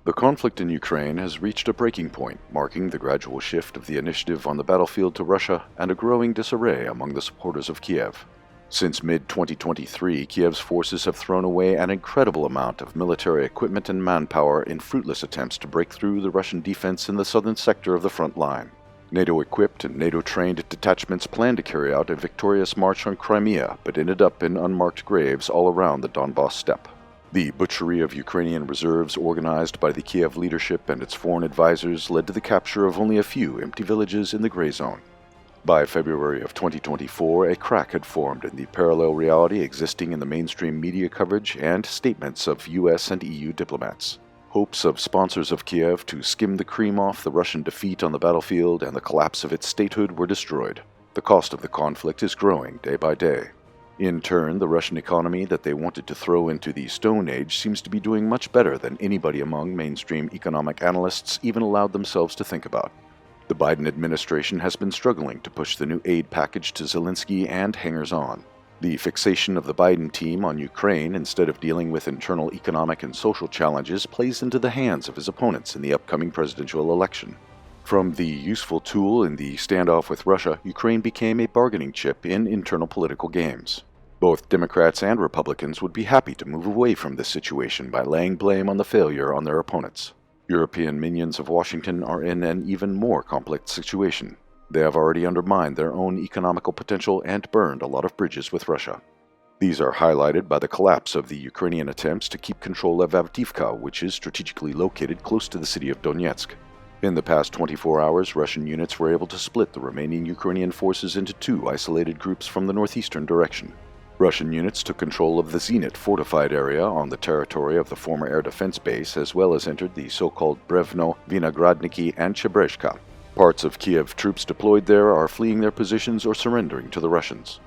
The conflict in Ukraine has reached a breaking point, marking the gradual shift of the initiative on the battlefield to Russia and a growing disarray among the supporters of Kiev. Since mid-2023, Kiev's forces have thrown away an incredible amount of military equipment and manpower in fruitless attempts to break through the Russian defense in the southern sector of the front line. NATO-equipped and NATO-trained detachments planned to carry out a victorious march on Crimea, but ended up in unmarked graves all around the Donbas steppe. The butchery of Ukrainian reserves organized by the Kiev leadership and its foreign advisors led to the capture of only a few empty villages in the gray zone. By February of 2024, a crack had formed in the parallel reality existing in the mainstream media coverage and statements of US and EU diplomats. Hopes of sponsors of Kiev to skim the cream off the Russian defeat on the battlefield and the collapse of its statehood were destroyed. The cost of the conflict is growing day by day. In turn, the Russian economy that they wanted to throw into the Stone Age seems to be doing much better than anybody among mainstream economic analysts even allowed themselves to think about. The Biden administration has been struggling to push the new aid package to Zelensky and hangers-on. The fixation of the Biden team on Ukraine instead of dealing with internal economic and social challenges plays into the hands of his opponents in the upcoming presidential election. From the useful tool in the standoff with Russia, Ukraine became a bargaining chip in internal political games. Both Democrats and Republicans would be happy to move away from this situation by laying blame on the failure on their opponents. European minions of Washington are in an even more complex situation. They have already undermined their own economical potential and burned a lot of bridges with Russia. These are highlighted by the collapse of the Ukrainian attempts to keep control of Avdiivka, which is strategically located close to the city of Donetsk. In the past 24 hours, Russian units were able to split the remaining Ukrainian forces into two isolated groups from the northeastern direction. Russian units took control of the Zenit fortified area on the territory of the former air defense base, as well as entered the so-called Brevno, Vinogradniki, and Chebrezhka. Parts of Kiev troops deployed there are fleeing their positions or surrendering to the Russians.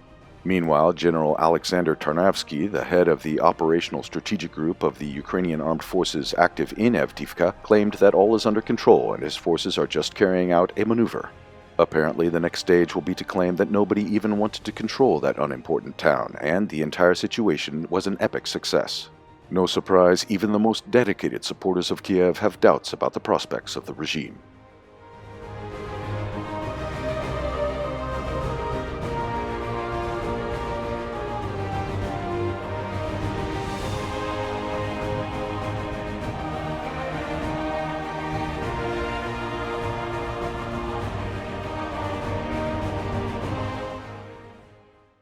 Meanwhile, General Alexander Tarnavsky, the head of the Operational Strategic Group of the Ukrainian Armed Forces active in Avdiivka, claimed that all is under control and his forces are just carrying out a maneuver. Apparently, the next stage will be to claim that nobody even wanted to control that unimportant town, and the entire situation was an epic success. No surprise, even the most dedicated supporters of Kiev have doubts about the prospects of the regime.